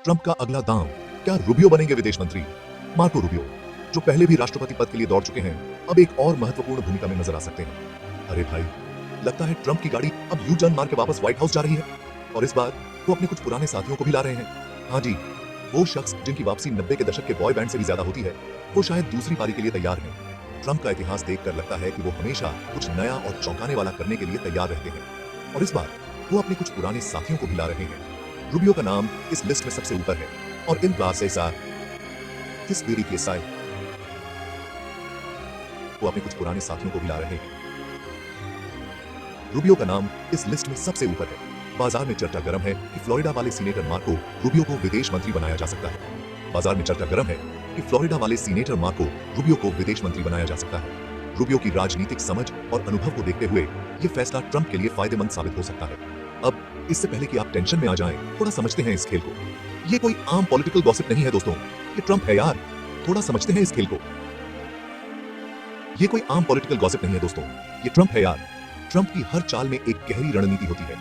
Trump का अगला दांव, क्या रूबियो बनेंगे विदेश मंत्री? मार्को रूबियो, जो पहले भी राष्ट्रपति पद के लिए दौड़ चुके हैं, अब एक और महत्वपूर्ण भूमिका में नजर आ सकते हैं। अरे भाई, लगता है ट्रंप की गाड़ी अब यू टर्न मार के वापस व्हाइट हाउस जा रही है, और इस बार वो अपने कुछ पुराने साथियों को भी ला रहे हैं। हाँ जी, वो शख्स जिनकी वापसी 90 के दशक के बॉय बैंड से भी ज्यादा होती है, वो शायद दूसरी पारी के लिए तैयार हैं। ट्रंप का इतिहास देखकर लगता है कि वो हमेशा कुछ नया और चौंकाने वाला करने के लिए तैयार रहते हैं, और इस बार वो अपने कुछ पुराने साथियों को भी ला रहे हैं। रूबियो का नाम इस लिस्ट में सबसे ऊपर है, और इन इस बेरी के साथ वो अपने कुछ पुराने साथियों को भी ला रहे हैं। रूबियो का नाम इस लिस्ट में सबसे ऊपर है। बाजार में चर्चा गर्म है कि फ्लोरिडा वाले सीनेटर मार्को रूबियो को विदेश मंत्री बनाया जा सकता है। बाजार में चर्चा गर्म है कि फ्लोरिडा वाले सीनेटर मार्को रूबियो को विदेश मंत्री बनाया जा सकता है। रूबियो की राजनीतिक समझ और अनुभव को देखते हुए यह फैसला ट्रंप के लिए फायदेमंद साबित हो सकता है। अब इससे पहले कि आप टेंशन में आ जाएं, थोड़ा समझते हैं इस खेल को। ये कोई आम पॉलिटिकल गॉसिप नहीं है दोस्तों, ये ट्रंप है यार। थोड़ा समझते हैं इस खेल को। ये कोई आम पॉलिटिकल गॉसिप नहीं है दोस्तों, ये ट्रंप है यार। ट्रंप की हर चाल में एक गहरी रणनीति होती है।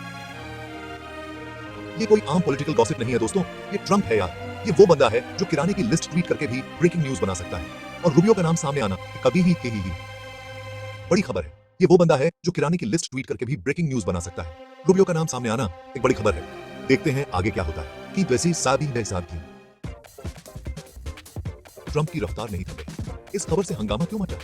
ये कोई आम पॉलिटिकल गॉसिप नहीं है दोस्तों, ये ट्रंप है यार। ये वो बंदा है जो किराने की लिस्ट ट्वीट करके भी ब्रेकिंग न्यूज बना सकता है, और रूबियो का नाम सामने आना कभी ही बड़ी खबर है। ये वो बंदा है जो किराने की लिस्ट ट्वीट करके भी ब्रेकिंग न्यूज बना सकता है। रूबियो का नाम सामने आना एक बड़ी खबर है। देखते हैं आगे क्या होता है कि वैसी सादी ट्रंप की रफ्तार नहीं थमे। इस खबर से हंगामा क्यों मचा?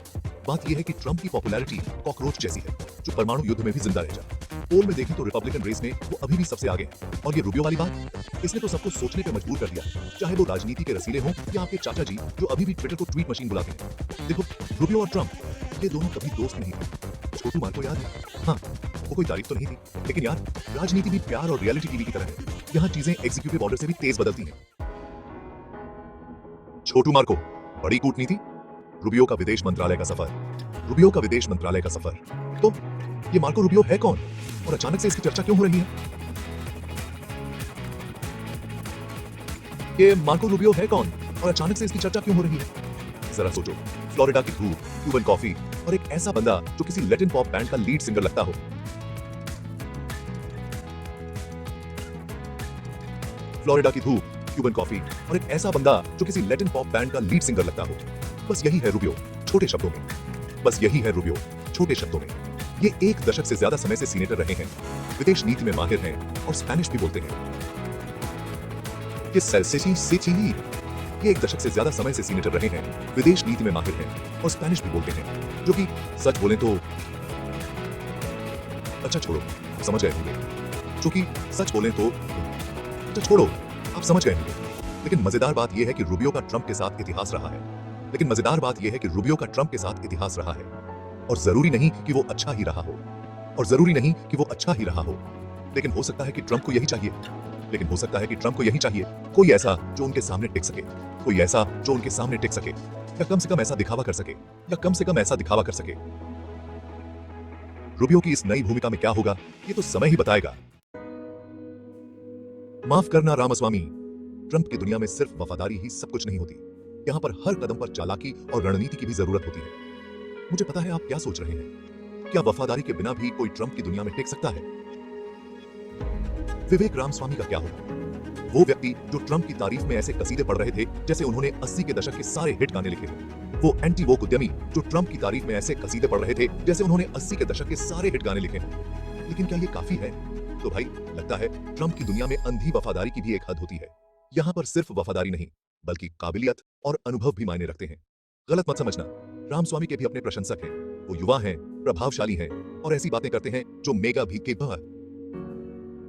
बात यह है कि ट्रंप की पॉपुलैरिटी कॉकरोच जैसी है, जो परमाणु युद्ध में भी जिंदा रह जाए। पोल में देखें तो रिपब्लिकन रेस में वो अभी भी सबसे आगे है, और ये रूबियो वाली बात, इसने तो सबको सोचने पे मजबूर कर दिया, चाहे वो राजनीति के रसीले हों या आपके चाचा जी जो अभी भी ट्विटर को ट्वीट मशीन बुलाते हैं। देखो, रूबियो और ट्रंप, ये दोनों कभी दोस्त नहीं थे। छोटू मार्को याद है? हाँ, वो कोई तारीफ तो नहीं थी, लेकिन यार राजनीति भी प्यार और रियलिटी टीवी की तरह है। यहाँ चीजें एग्जीक्यूटिव ऑर्डर से भी तेज बदलती हैं। छोटू मार्को, बड़ी कूटनीति, रूबियो का विदेश मंत्रालय का सफर। रूबियो का विदेश मंत्रालय का सफर। तो ये मार्को रूबियो है कौन, और अचानक से इसकी चर्चा क्यों हो रही है? ये मार्को रूबियो है कौन, और अचानक से इसकी चर्चा क्यों हो रही है? जरा सोचो, फ्लोरिडा की धूप, क्यूबन कॉफी, और एक ऐसा बंदा जो किसी लैटिन पॉप बैंड का लीड सिंगर लगता हो। फ्लोरिडा की धूप, क्यूबन कॉफी, और एक ऐसा बंदा जो किसी लैटिन पॉप बैंड का लीड सिंगर लगता हो। बस यही है रूबियो, छोटे शब्दों में। बस यही है रूबियो, छोटे शब्दों में। ये एक दशक से ज्यादा समय से सीनेटर रहे हैं, विदेश नीति में माहिर हैं, और स्पेनिश भी बोलते हैं। ये एक दशक से ज्यादा समय से सीनेटर रहे हैं, विदेश नीति में माहिर हैं, और स्पेनिश भी बोलते हैं, जो कि सच बोले तो अच्छा छोड़ो, समझ गए होंगे। जो कि सच बोले तो अच्छा छोड़ो, आप समझ गए होंगे। लेकिन मजेदार बात यह है कि रूबियो का ट्रंप के साथ इतिहास रहा है। लेकिन मजेदार बात यह है कि रूबियो का ट्रंप के साथ इतिहास रहा है, और जरूरी नहीं कि वो अच्छा ही रहा हो, और जरूरी नहीं कि वो अच्छा ही रहा हो। लेकिन हो सकता है कि ट्रंप को यही चाहिए। लेकिन हो सकता है कि ट्रंप को यही चाहिए, कोई ऐसा जो उनके सामने टिक सके, कोई ऐसा जो उनके सामने टिक सके, या कम से कम ऐसा दिखावा कर सके, या कम से कम ऐसा दिखावा कर सके। रूबियो की इस नई भूमिका में क्या होगा, ये तो समय ही बताएगा। माफ करना रामास्वामी, ट्रंप की दुनिया में सिर्फ वफादारी ही सब कुछ नहीं होती। यहाँ पर हर कदम पर चालाकी और रणनीति की भी जरूरत होती है। मुझे पता है आप क्या सोच रहे हैं, क्या वफादारी के बिना भी कोई ट्रंप की दुनिया में टिक सकता है? विवेक रामस्वामी का क्या होगा? वो व्यक्ति जो ट्रंप की तारीफ में ऐसे कसीदे पढ़ रहे थे जैसे उन्होंने 80 के दशक के सारे हिट गाने लिखे हैं। वो एंटी वोक उद्यमी जो ट्रंप की तारीफ में ऐसे कसीदे पढ़ रहे थे जैसे उन्होंने 80 के दशक के सारे हिट गाने लिखे हैं। लेकिन क्या ये काफी है? तो भाई, लगता है ट्रंप की दुनिया में अंधी वफादारी की भी एक हद होती है। यहाँ पर सिर्फ वफादारी नहीं, बल्कि काबिलियत और अनुभव भी मायने रखते हैं। गलत मत समझना, रामस्वामी के भी अपने प्रशंसक हैं। वो युवा हैं, प्रभावशाली हैं, और ऐसी बातें करते हैं जो मेगा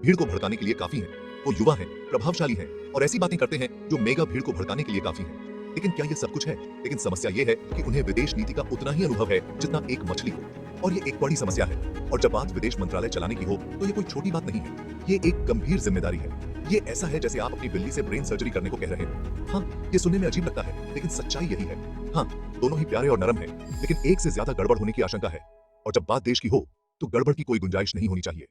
भीड़ को भड़काने के लिए काफी हैं। वो युवा हैं, प्रभावशाली हैं, और ऐसी बातें करते हैं जो मेगा भीड़ को भड़काने के लिए काफी हैं। लेकिन क्या ये सब कुछ है? लेकिन समस्या ये है कि उन्हें विदेश नीति का उतना ही अनुभव है जितना एक मछली को, और ये एक बड़ी समस्या है। और जब बात विदेश मंत्रालय चलाने की हो तो ये कोई छोटी बात नहीं है, ये एक गंभीर जिम्मेदारी है। ये ऐसा है जैसे आप अपनी बिल्ली से ब्रेन सर्जरी करने को कह रहे हैं। हाँ, ये सुनने में अजीब लगता है, लेकिन सच्चाई यही है। हाँ, दोनों ही प्यारे और नरम हैं, लेकिन एक से ज्यादा गड़बड़ होने की आशंका है। और जब बात देश की हो तो गड़बड़ की कोई गुंजाइश नहीं होनी चाहिए।